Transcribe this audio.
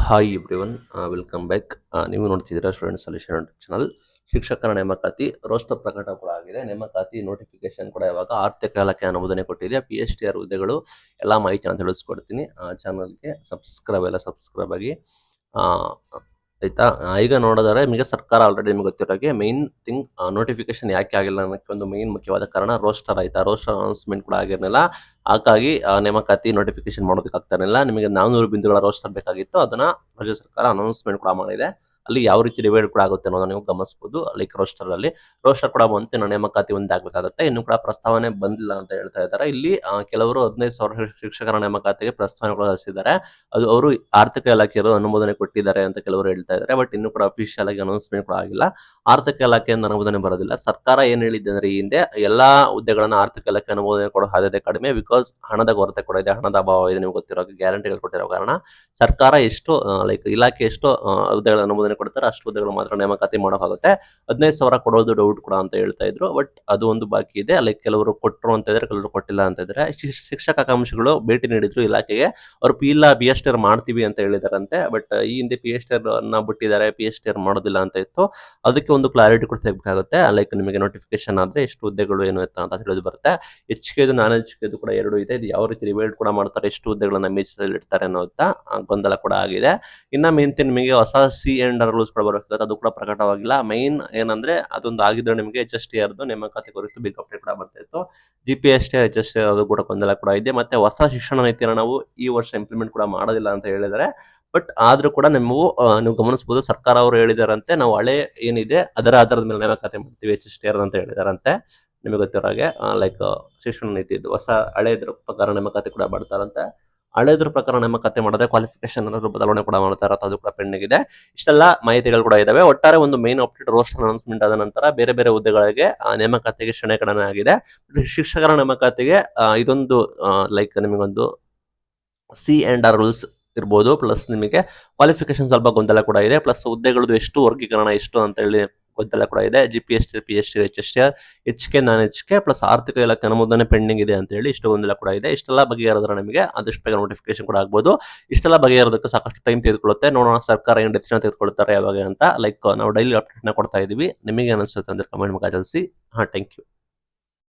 Hi everyone, welcome back. ನೀವು ನೋಡ್ತಿದ್ದೀರಾ student solution channel. ಶಿಕ್ಷಕರ ನೇಮಕಾತಿ ರೋಸ್ಟರ್ ಪ್ರಕಟ ಕೂಡ ಆಗಿದೆ. ನೇಮಕಾತಿ ನೋಟಿಫಿಕೇಶನ್ ಕೂಡ ಇವಾಗ ಆರ್ಥಿಕ ಇಲಾಖೆ ಅನುಮೋದನೆ ಕೊಟ್ಟಿದೆ. PSTR ಹುದ್ದೆಗಳು ಎಲ್ಲ ಮಾಹಿತಿಯನ್ನು ತಿಳಿಸ್ಕೊಡ್ತೀನಿ. ಚಾನಲ್ಗೆ ಸಬ್ಸ್ಕ್ರೈಬ್ ಆಗಿ. ಆ, ಆಯ್ತಾ. ಈಗ ನೋಡಿದರೆ ನಿಮಗೆ ಸರ್ಕಾರ ಆಲ್ರೆಡಿ ನಿಮಗೆ ಗೊತ್ತಿರೋಗೆ ಮೇನ್ ಥಿಂಗ್ ನೋಟಿಫಿಕೇಶನ್ ಯಾಕೆ ಆಗಿಲ್ಲ ಅನ್ನೋಕ್ಕೆ ಒಂದು ಮೇನ್ ಮುಖ್ಯವಾದ ಕಾರಣ ರೋಸ್ಟರ್. ಆಯ್ತಾ, ರೋಸ್ಟರ್ ಅನೌನ್ಸ್ಮೆಂಟ್ ಕೂಡ ಆಗಿರಲಿಲ್ಲ. ಹಾಗಾಗಿ ನೇಮಕಾತಿ ನೋಟಿಫಿಕೇಶನ್ ಮಾಡೋದಕ್ಕೆ ಆಗ್ತಾನಿಲ್ಲ. ನಿಮಗೆ 400 ಬಿಂದುಗಳ ರೋಸ್ಟರ್ ಬೇಕಾಗಿತ್ತು, ಅದನ್ನ ರಾಜ್ಯ ಸರ್ಕಾರ ಅನೌನ್ಸ್ಮೆಂಟ್ ಕೂಡ ಮಾಡಿದೆ. ಅಲ್ಲಿ ಯಾವ ರೀತಿ ಡಿವೈಡ್ ಕೂಡ ಆಗುತ್ತೆ ಅನ್ನೋದನ್ನ ನೀವು ಗಮನಿಸಬಹುದು. ಲೈಕ್ ರೋಸ್ಟರ್ ಕೂಡ ಬಂತು, ನೇಮಕಾತಿ ಒಂದೇ ಆಗ್ಬೇಕಾಗುತ್ತೆ. ಇನ್ನು ಕೂಡ ಪ್ರಸ್ತಾವನೆ ಬಂದಿಲ್ಲ ಅಂತ ಹೇಳ್ತಾ ಇದ್ದಾರೆ. ಇಲ್ಲಿ ಕೆಲವರು 15,000 ಶಿಕ್ಷಕರ ನೇಮಕಾತಿಗೆ ಪ್ರಸ್ತಾವನೆ ಕೂಡ ಹಸಿದ್ದಾರೆ. ಅದು ಅವರು ಆರ್ಥಿಕ ಇಲಾಖೆಯವರು ಅನುಮೋದನೆ ಕೊಟ್ಟಿದ್ದಾರೆ ಅಂತ ಕೆಲವರು ಹೇಳ್ತಾ ಇದ್ದಾರೆ. ಬಟ್ ಇನ್ನು ಕೂಡ ಅಫಿಷಿಯಲ್ ಆಗಿ ಅನೌನ್ಸ್ಮೆಂಟ್ ಕೂಡ ಆಗಿಲ್ಲ. ಆರ್ಥಿಕ ಇಲಾಖೆಯಿಂದ ಅನುಮೋದನೆ ಬರೋದಿಲ್ಲ. ಸರ್ಕಾರ ಏನ್ ಹೇಳಿದೆ ಅಂದ್ರೆ, ಈ ಹಿಂದೆ ಎಲ್ಲಾ ಹುದ್ದೆಗಳನ್ನ ಆರ್ಥಿಕ ಇಲಾಖೆ ಅನುಮೋದನೆ ಕೊಡೋ ಸಾಧ್ಯತೆ ಕಡಿಮೆ. ಬಿಕಾಸ್ ಹಣದ ಕೊರತೆ ಕೂಡ ಇದೆ, ಹಣದ ಅಭಾವ ಇದೆ. ನಿಮ್ಗೆ ಗೊತ್ತಿರೋ ಗ್ಯಾರಂಟಿಗಳು ಕೊಟ್ಟಿರೋ ಕಾರಣ ಸರ್ಕಾರ ಎಷ್ಟು ಇಲಾಖೆ ಎಷ್ಟು ಹುದ್ದೆಗಳ ಅನುಮೋದನೆ ಕೊಡ್ತಾರೆ ಅಷ್ಟು ಹುದ್ದೆಗಳು ಮಾತ್ರ ನೇಮಕಾತಿ ಮಾಡೋಕ್ಕಾಗುತ್ತೆ. 15,000 ಕೊಡೋದು ಡೌಟ್ ಕೂಡ ಅಂತ ಹೇಳ್ತಾ ಇದ್ರು. ಬಟ್ ಅದು ಒಂದು ಬಾಕಿ ಇದೆ. ಕೆಲವರು ಕೊಟ್ಟರು ಅಂತ ಇದ್ರೆ, ಕೆಲವರು ಕೊಟ್ಟಿಲ್ಲ ಅಂತ ಇದ್ರೆ. ಶಿಕ್ಷಕಾಕಾಂಕ್ಷಿಗಳು ಭೇಟಿ ನೀಡಿದ್ರು ಇಲಾಖೆಗೆ. ಅವರು PSTR ಮಾಡ್ತೀವಿ ಅಂತ ಹೇಳಿದಾರಂತೆ. ಬಟ್ ಈ ಹಿಂದೆ PSTR ಅನ್ನ ಬಿಟ್ಟಿದ್ದಾರೆ, PSTR ಮಾಡೋದಿಲ್ಲ ಅಂತ ಇತ್ತು. ಅದಕ್ಕೆ ಒಂದು ಕ್ಲಾರಿಟಿ ಕೂಡ ತೆಗಬೇಕಾಗುತ್ತೆ. ನಿಮಗೆ ನೋಟಿಫಿಕೇಶನ್ ಆದ್ರೆ ಎಷ್ಟು ಹುದ್ದೆಗಳು ಏನು ಅಂತ ತಿಳಿದು ಬರುತ್ತೆ. HK ನಾನ್ HK ಕೂಡ ಎರಡು ಇದೆ. ಇದು ಯಾವ ರೀತಿ ಡಿವೈಡ್ ಕೂಡ ಮಾಡ್ತಾರೆ, ಎಷ್ಟು ಹುದ್ದೆಗಳನ್ನ ಮೀಸಲು ಇಡ್ತಾರೆ ಅನ್ನೋದ ಗೊಂದಲ ಕೂಡ ಆಗಿದೆ. ಇನ್ನ ಮೇನ್ ನಿಮಗೆ ಹೊಸ C&R ರೂಲ್ಸ್ ಕೂಡ ಬರಬೇಕಾಗುತ್ತೆ, ಅದು ಕೂಡ ಪ್ರಕಟವಾಗಿಲ್ಲ. ಮೈನ್ ಏನಂದ್ರೆ, ಅದೊಂದು ಆಗಿದ್ರೆ ನಿಮಗೆ HSTR ನೇಮಕಾತಿ ಕುರಿತು ಬಿಗ್ ಅಪ್ಡೇಟ್ ಕೂಡ ಬರ್ತಾ ಇತ್ತು. GPSTR HSTR ಅದು ಕೂಡ ಗೊಂದಲ ಕೂಡ ಇದೆ. ಮತ್ತೆ ಹೊಸ ಶಿಕ್ಷಣ ನೀತಿಯನ್ನು ನಾವು ಈ ವರ್ಷ ಇಂಪ್ಲಿಮೆಂಟ್ ಕೂಡ ಮಾಡೋದಿಲ್ಲ ಅಂತ ಹೇಳಿದ್ದಾರೆ. ಬಟ್ ಆದ್ರೂ ಕೂಡ ನೀವು ಗಮನಿಸಬಹುದು, ಸರ್ಕಾರ ಅವರು ಹೇಳಿದಾರಂತೆ ನಾವು ಹಳೆ ಏನಿದೆ ಅದರ ಆಧಾರದ ಮೇಲೆ ನೇಮಕಾತಿ ಮಾಡ್ತೀವಿ HSTR ಅಂತ ಹೇಳಿದಾರಂತೆ. ನಿಮಗೆ ಗೊತ್ತಿರೋ ಹಾಗೆ ಶಿಕ್ಷಣ ನೀತಿ ಇದು ಹೊಸ ಹಳೆದ್ರ ಪ್ರಕಾರ ನೇಮಕಾತಿ ಕೂಡ ಮಾಡ್ತಾರಂತೆ. ಹಳೆದ್ರ ಪ್ರಕಾರ ನೇಮಕಾತಿ ಮಾಡಿದ್ರೆ ಕ್ವಾಲಿಫಿಕೇಶನ್ ಬದಲಾವಣೆ ಕೂಡ ಮಾಡ್ತಾರೆ, ಅದು ಕೂಡ ಪೆಂಡಿಂಗ್ ಇದೆ. ಇಷ್ಟೆಲ್ಲ ಮಾಹಿತಿಗಳು ಕೂಡ ಇದಾವೆ. ಒಟ್ಟಾರೆ ಒಂದು ಮೇನ್ ಅಪ್ಡೇಟ್ ರೋಸ್ಟರ್ ಅನೌನ್ಸ್ಮೆಂಟ್ ಆದ ನಂತರ ಬೇರೆ ಬೇರೆ ಹುದ್ದೆಗಳಿಗೆ ನೇಮಕಾತಿಗೆ ಕ್ಷಣೆ ಆಗಿದೆ. ಶಿಕ್ಷಕರ ನೇಮಕಾತಿಗೆ ಇದೊಂದು ನಿಮಗೊಂದು C&R ರೂಲ್ಸ್ ಇರ್ಬೋದು. ಪ್ಲಸ್ ನಿಮಗೆ ಕ್ವಾಲಿಫಿಕೇಶನ್ ಸ್ವಲ್ಪ ಗೊಂದಲ ಕೂಡ ಇದೆ. ಪ್ಲಸ್ ಹುದ್ದೆಗಳದ್ದು ಎಷ್ಟು ವರ್ಗೀಕರಣ ಎಷ್ಟು ಅಂತ ಹೇಳಿ ಗೊಂದಲ ಕೂಡ ಇದೆ. GPSTR PSTR HSTR HK ನಾನ್ HK ಪ್ಲಸ್ ಆರ್ಥಿಕ ಇಲಾಖೆ ಅನುಮೋದನೆ ಪೆಂಡಿಂಗ್ ಇದೆ ಅಂತ ಹೇಳಿ ಇಷ್ಟು ಗೊಂದಲ ಕೂಡ ಇದೆ. ಇಷ್ಟೆಲ್ಲ ಬಗೆಹರಿದ್ರೆ ನಿಮಗೆ ಆದಷ್ಟು ಬೇಗ ನೋಟಿಫಿಕೇಶನ್ ಕೂಡ ಆಗ್ಬೋದು. ಇಷ್ಟೆಲ್ಲ ಬಗೆಹರೋದಕ್ಕೆ ಸಾಕಷ್ಟು ಟೈಮ್ ತೆಗೆದುಕೊಳ್ಳುತ್ತೆ. ನೋಡೋಣ ಸರ್ಕಾರ ಏನು ಡಿಸಿಷನ್ ತೆಗೆದುಕೊಳ್ತಾರೆ ಯಾವಾಗ ಅಂತ. ನಾವು ಡೈಲಿ ಅಪ್ಡೇಟ್ನ ಕೊಡ್ತಾ ಇದೀವಿ. ನಿಮಗೆ ಅನಿಸುತ್ತೆ ಅಂದ್ರೆ ಕಮೆಂಟ್ ಮುಖಾಂತರ ತಿಳಿಸಿ. Thank you.